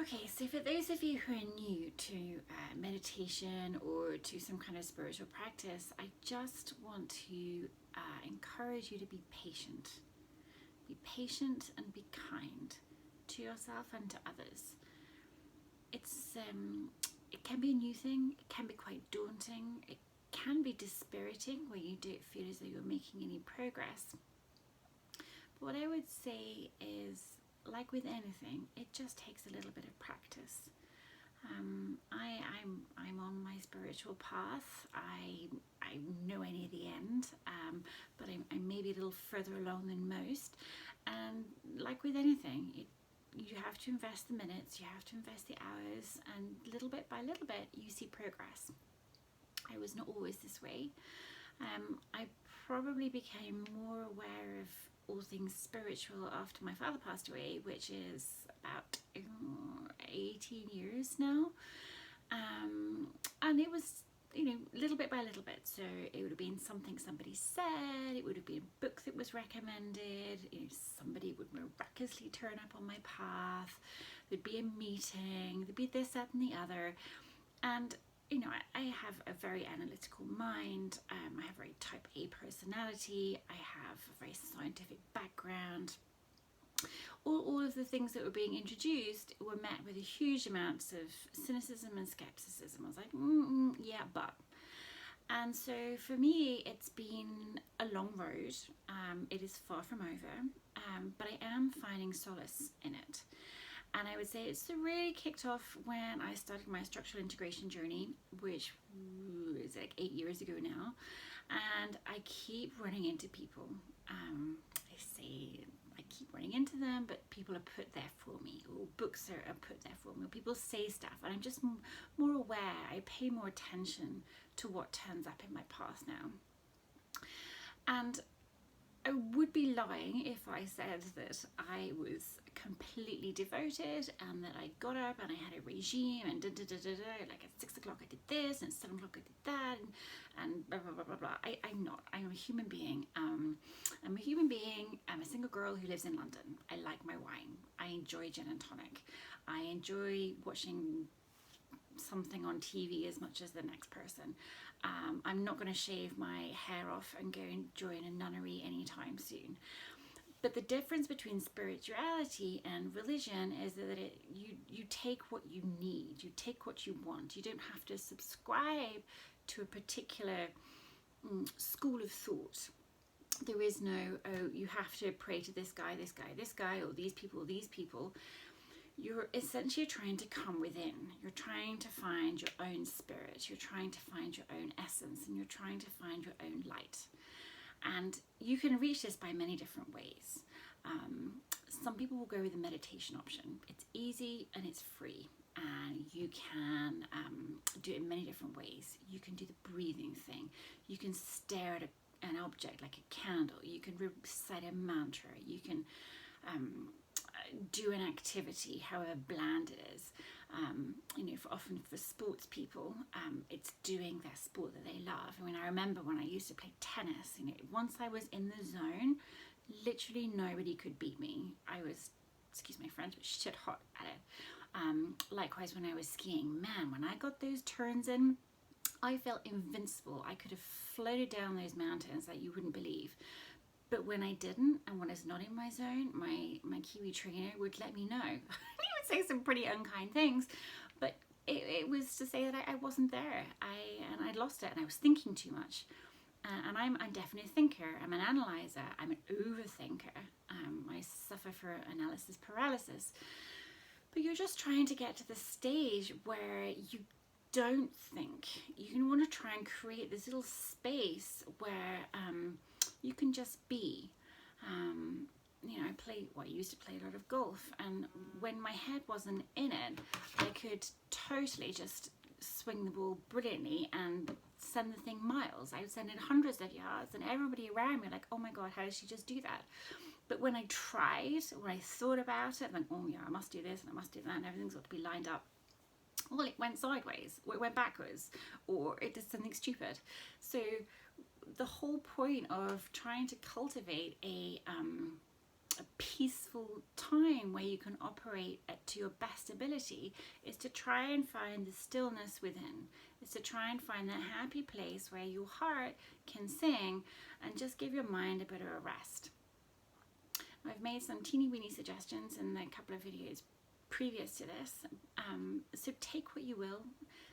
Okay, so for those of you who are new to meditation or to some kind of spiritual practice, I just want to encourage you to be patient. Be patient and be kind to yourself and to others. It can be a new thing, it can be quite daunting, it can be dispiriting where you don't feel as though you're making any progress. But what I would say is, like with anything, it just takes a little bit of practice. I'm on my spiritual path. I know I near the end, but I'm maybe a little further along than most. And like with anything, you have to invest the minutes, you have to invest the hours, and little bit by little bit, you see progress. I was not always this way. I probably became more aware of all things spiritual after my father passed away, which is about 18 years now. And it was, little bit by little bit. So it would have been something somebody said, it would have been a book that was recommended, somebody would miraculously turn up on my path, there'd be a meeting, there'd be this, that and the other. And I have a very analytical mind, I have a very type A personality, I have a very scientific background. All of the things that were being introduced were met with a huge amounts of cynicism and skepticism. I was like, yeah, but. And so for me, it's been a long road. It is far from over, but I am finding solace in it. And I would say it's really kicked off when I started my structural integration journey, which is like 8 years ago now. And I keep running into people. I keep running into them, but people are put there for me, or books are put there for me, or people say stuff, and I'm just more aware. I pay more attention to what turns up in my path now. And I would be lying if I said that I was completely devoted and that I got up and I had a regime and like at 6 o'clock I did this and 7 o'clock I did that and blah blah blah blah blah. I'm not. I'm a human being. I'm a human being. I'm a single girl who lives in London. I like my wine. I enjoy gin and tonic. I enjoy watching something on TV as much as the next person. I'm not going to shave my hair off and go and join a nunnery anytime soon. But the difference between spirituality and religion is that you take what you need, you take what you want. You don't have to subscribe to a particular school of thought. There is no, you have to pray to this guy, this guy, this guy, or these people, these people. You're essentially trying to come within. You're trying to find your own spirit. You're trying to find your own essence, and you're trying to find your own light. And you can reach this by many different ways. Some people will go with the meditation option. It's easy and it's free, and you can do it in many different ways. You can do the breathing thing. You can stare at an object like a candle. You can recite a mantra. You can do an activity, however bland it is. Often for sports people, it's doing their sport that they love. I remember when I used to play tennis, once I was in the zone, literally nobody could beat me. I was, excuse my French, but shit hot at it. Likewise, when I was skiing, man, when I got those turns in, I felt invincible. I could have floated down those mountains that you wouldn't believe. But when I didn't, and when I was not in my zone, my Kiwi trainer would let me know. He would say some pretty unkind things, but it was to say that I wasn't there. I'd lost it, and I was thinking too much. And I'm definitely a thinker. I'm an analyzer. I'm an overthinker. I suffer for analysis paralysis. But you're just trying to get to the stage where you don't think. You can want to try and create this little space where you can just be. I used to play a lot of golf, and when my head wasn't in it, I could totally just swing the ball brilliantly and send the thing miles. I would send it hundreds of yards, and everybody around me like, oh my god, how did she just do that? But when I tried, when I thought about it, I'm like, oh yeah, I must do this and I must do that, and everything's got to be lined up. Well, it went sideways, or it went backwards, or it did something stupid. So the whole point of trying to cultivate a peaceful time where you can operate to your best ability is to try and find the stillness within. Is to try and find that happy place where your heart can sing and just give your mind a bit of a rest. I've made some teeny weeny suggestions in the couple of videos previous to this, so take what you will.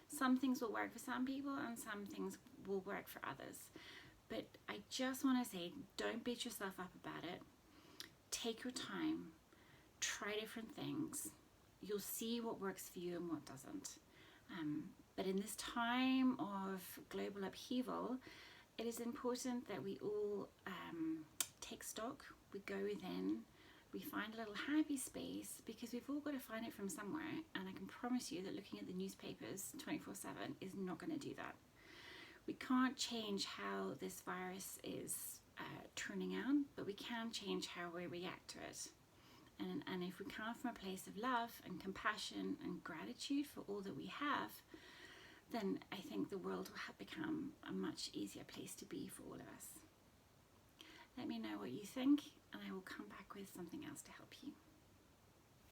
Some things will work for some people and some things will work for others, but I just want to say, don't beat yourself up about it. Take your time, try different things. You'll see what works for you and what doesn't. But in this time of global upheaval, it is important that we all take stock, we go within, we find a little happy space, because we've all got to find it from somewhere, and I can promise you that looking at the newspapers 24/7 is not going to do that. We can't change how this virus is turning out, but we can change how we react to it. And if we come from a place of love and compassion and gratitude for all that we have, then I think the world will become a much easier place to be for all of us. Let me know what you think, and I will come back with something else to help you.